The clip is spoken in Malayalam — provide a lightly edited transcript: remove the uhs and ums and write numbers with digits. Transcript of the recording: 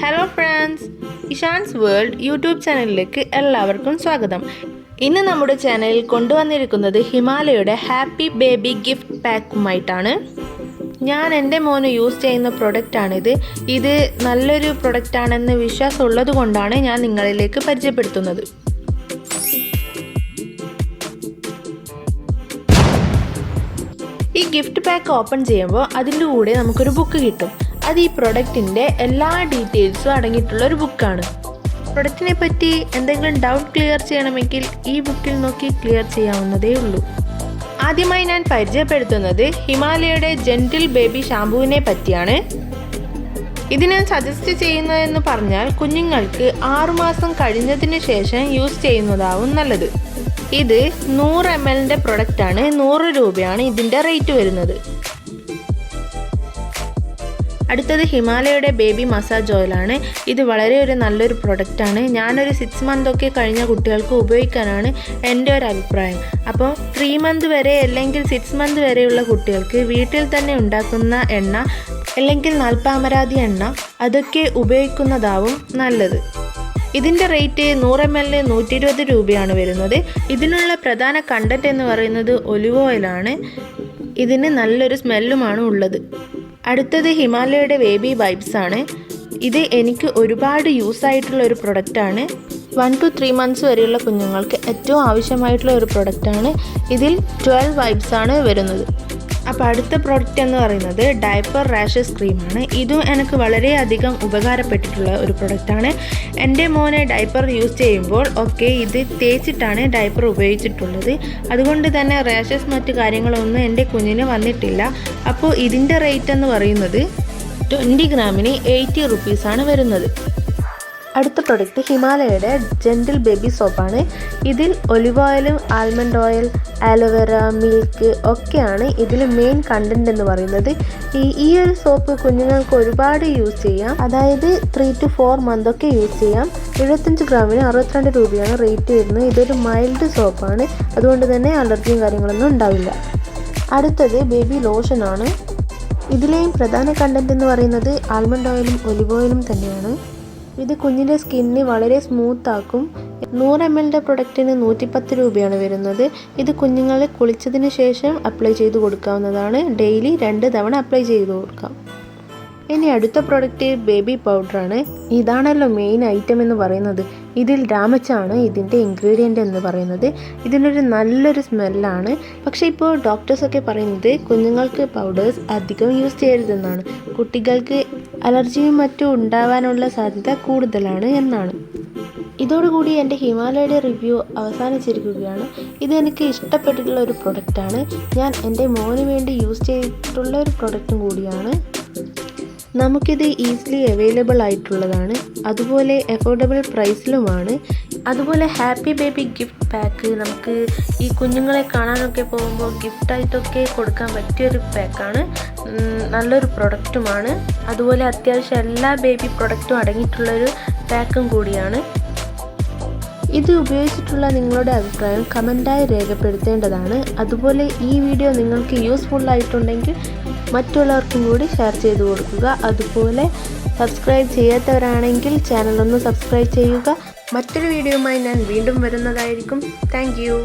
ഹലോ ഫ്രണ്ട്സ്, ഇഷാൻസ് വേൾഡ് യൂട്യൂബ് ചാനലിലേക്ക് എല്ലാവർക്കും സ്വാഗതം. ഇന്ന് നമ്മുടെ ചാനലിൽ കൊണ്ടുവന്നിരിക്കുന്നത് ഹിമാലയയുടെ ഹാപ്പി ബേബി ഗിഫ്റ്റ് പാക്കുമായിട്ടാണ്. ഞാൻ എൻ്റെ മോന് യൂസ് ചെയ്യുന്ന പ്രൊഡക്റ്റാണിത്. ഇത് നല്ലൊരു പ്രൊഡക്റ്റാണെന്ന് വിശ്വാസമുള്ളത് കൊണ്ടാണ് ഞാൻ നിങ്ങളിലേക്ക് പരിചയപ്പെടുത്തുന്നത്. ഈ ഗിഫ്റ്റ് പാക്ക് ഓപ്പൺ ചെയ്യുമ്പോൾ അതിൻ്റെ കൂടെ നമുക്കൊരു ബുക്ക് കിട്ടും. അത് ഈ പ്രൊഡക്റ്റിൻ്റെ എല്ലാ ഡീറ്റെയിൽസും അടങ്ങിയിട്ടുള്ള ഒരു ബുക്കാണ്. പ്രൊഡക്റ്റിനെ പറ്റി എന്തെങ്കിലും ഡൗട്ട് ക്ലിയർ ചെയ്യണമെങ്കിൽ ഈ ബുക്കിൽ നോക്കി ക്ലിയർ ചെയ്യാവുന്നതേ ഉള്ളൂ. ആദ്യമായി ഞാൻ പരിചയപ്പെടുത്തുന്നത് ഹിമാലയയുടെ ജെന്റിൽ ബേബി ഷാമ്പുവിനെ പറ്റിയാണ്. ഇത് ഞാൻ സജസ്റ്റ് ചെയ്യുന്നതെന്ന് പറഞ്ഞാൽ കുഞ്ഞുങ്ങൾക്ക് 6 മാസം കഴിഞ്ഞതിന് ശേഷം യൂസ് ചെയ്യുന്നതാവും നല്ലത്. ഇത് 100 ml പ്രൊഡക്റ്റാണ്. 100 രൂപയാണ് ഇതിൻ്റെ റേറ്റ് വരുന്നത്. അടുത്തത് ഹിമാലയയുടെ ബേബി മസാജ് ഓയിലാണ്. ഇത് വളരെ നല്ലൊരു പ്രൊഡക്റ്റാണ്. ഞാനൊരു 6 month ഒക്കെ കഴിഞ്ഞ കുട്ടികൾക്ക് ഉപയോഗിക്കാനാണ് എൻ്റെ ഒരു അഭിപ്രായം. അപ്പോൾ 3 month വരെ അല്ലെങ്കിൽ 6 month വരെയുള്ള കുട്ടികൾക്ക് വീട്ടിൽ തന്നെ ഉണ്ടാക്കുന്ന എണ്ണ അല്ലെങ്കിൽ നാൽപ്പാമരാതി എണ്ണ അതൊക്കെ ഉപയോഗിക്കുന്നതാവും നല്ലത്. ഇതിൻ്റെ റേറ്റ് 100 ml 120 രൂപയാണ് വരുന്നത്. ഇതിനുള്ള പ്രധാന കണ്ടന്റ് എന്ന് പറയുന്നത് ഒലിവ് ഓയിലാണ്. ഇതിന് നല്ലൊരു സ്മെല്ലുമാണ് ഉള്ളത്. അടുത്തത് ഹിമാലയയുടെ ബേബി വൈബ്സ് ആണ്. ഇത് എനിക്ക് ഒരുപാട് യൂസ് ആയിട്ടുള്ള ഒരു പ്രൊഡക്റ്റാണ്. 1 to 3 months വരെയുള്ള കുഞ്ഞുങ്ങൾക്ക് ഏറ്റവും ആവശ്യമായിട്ടുള്ള ഒരു പ്രൊഡക്റ്റാണ്. ഇതിൽ 12 വൈബ്സ് ആണ് വരുന്നത്. അപ്പോൾ അടുത്ത പ്രോഡക്റ്റ് എന്ന് പറയുന്നത് ഡയപ്പർ റാഷസ് ക്രീമാണ്. ഇതും എനിക്ക് വളരെയധികം ഉപകാരപ്പെട്ടിട്ടുള്ള ഒരു പ്രൊഡക്റ്റാണ്. എൻ്റെ മോനെ ഡയപ്പർ യൂസ് ചെയ്യുമ്പോൾ ഒക്കെ ഇത് തേച്ചിട്ടാണ് ഡയപ്പർ ഉപയോഗിച്ചിട്ടുള്ളത്. അതുകൊണ്ട് തന്നെ റാഷസ് മറ്റു കാര്യങ്ങളൊന്നും എൻ്റെ കുഞ്ഞിന് വന്നിട്ടില്ല. അപ്പോൾ ഇതിൻ്റെ റേറ്റ് എന്ന് പറയുന്നത് 20 ഗ്രാമിന് 80 റുപ്പീസാണ് വരുന്നത്. അടുത്ത പ്രൊഡക്റ്റ് ഹിമാലയയുടെ ജെന്റിൽ ബേബി സോപ്പാണ്. ഇതിൽ ഒലിവ് ഓയിലും ആൽമണ്ട് ഓയിൽ, ആലോവേറ, മിൽക്ക് ഒക്കെയാണ് ഇതിൽ മെയിൻ കണ്ടന്റ് എന്ന് പറയുന്നത്. ഈ ഒരു സോപ്പ് കുഞ്ഞുങ്ങൾക്ക് ഒരുപാട് യൂസ് ചെയ്യാം. അതായത് 3 to 4 month ഒക്കെ യൂസ് ചെയ്യാം. 75 ഗ്രാമിന് 62 രൂപയാണ് റേറ്റ് വരുന്നത്. ഇതൊരു മൈൽഡ് സോപ്പാണ്. അതുകൊണ്ട് തന്നെ അലർജിയും കാര്യങ്ങളൊന്നും ഉണ്ടാവില്ല. അടുത്തത് ബേബി ലോഷനാണ്. ഇതിലെയും പ്രധാന കണ്ടന്റ് എന്ന് പറയുന്നത് ആൽമണ്ട് ഓയിലും ഒലിവ് ഓയിലും തന്നെയാണ്. ഇത് കുഞ്ഞിൻ്റെ സ്കിന്നിന് വളരെ സ്മൂത്ത് ആക്കും. 100 ml പ്രൊഡക്റ്റിന് 110 രൂപയാണ് വരുന്നത്. ഇത് കുഞ്ഞുങ്ങൾ കുളിച്ചതിന് ശേഷം അപ്ലൈ ചെയ്ത് കൊടുക്കാവുന്നതാണ്. ഡെയിലി 2 തവണ അപ്ലൈ ചെയ്ത് കൊടുക്കാം. ഇനി അടുത്ത പ്രൊഡക്റ്റ് ബേബി പൗഡറാണ്. ഇതാണല്ലോ മെയിൻ ഐറ്റം എന്ന് പറയുന്നത്. ഇതിൽ രാമച്ചാണ് ഇതിൻ്റെ ഇൻഗ്രീഡിയൻ്റ് എന്ന് പറയുന്നത്. ഇതിനൊരു നല്ലൊരു സ്മെല്ലാണ്. പക്ഷേ ഇപ്പോൾ ഡോക്ടേഴ്സൊക്കെ പറയുന്നത് കുഞ്ഞുങ്ങൾക്ക് പൗഡേഴ്സ് അധികം യൂസ് ചെയ്യരുതെന്നാണ്. കുട്ടികൾക്ക് അലർജിയും മറ്റും ഉണ്ടാവാനുള്ള സാധ്യത കൂടുതലാണ് എന്നാണ്. ഇതോടുകൂടി എൻ്റെ ഹിമാലയയുടെ റിവ്യൂ അവസാനിച്ചിരിക്കുകയാണ്. ഇതെനിക്ക് ഇഷ്ടപ്പെട്ടിട്ടുള്ള ഒരു പ്രൊഡക്റ്റാണ്. ഞാൻ എൻ്റെ മോന് വേണ്ടി യൂസ് ചെയ്തിട്ടുള്ള ഒരു പ്രൊഡക്റ്റും കൂടിയാണ്. നമുക്കിത് ഈസിലി അവൈലബിൾ ആയിട്ടുള്ളതാണ്. അതുപോലെ അഫോർഡബിൾ പ്രൈസിലുമാണ്. അതുപോലെ ഹാപ്പി ബേബി ഗിഫ്റ്റ് പാക്ക് നമുക്ക് ഈ കുഞ്ഞുങ്ങളെ കാണാനൊക്കെ പോകുമ്പോൾ ഗിഫ്റ്റായിട്ടൊക്കെ കൊടുക്കാൻ പറ്റിയൊരു പാക്കാണ്. നല്ലൊരു പ്രൊഡക്റ്റുമാണ്. അതുപോലെ അത്യാവശ്യം എല്ലാ ബേബി പ്രൊഡക്റ്റും അടങ്ങിയിട്ടുള്ളൊരു പാക്കും കൂടിയാണ്. ഇത് ഉപയോഗിച്ചിട്ടുള്ള നിങ്ങളുടെ അഭിപ്രായം കമൻറ്റായി രേഖപ്പെടുത്തേണ്ടതാണ്. അതുപോലെ ഈ വീഡിയോ നിങ്ങൾക്ക് യൂസ്ഫുൾ ആയിട്ടുണ്ടെങ്കിൽ മറ്റുള്ളവർക്കും കൂടി ഷെയർ ചെയ്ത് കൊടുക്കുക. അതുപോലെ സബ്സ്ക്രൈബ് ചെയ്യാത്തവരാണെങ്കിൽ ചാനൽ ഒന്ന് സബ്സ്ക്രൈബ് ചെയ്യുക. മറ്റൊരു വീഡിയോയുമായി ഞാൻ വീണ്ടും വരുന്നതായിരിക്കും. Thank you.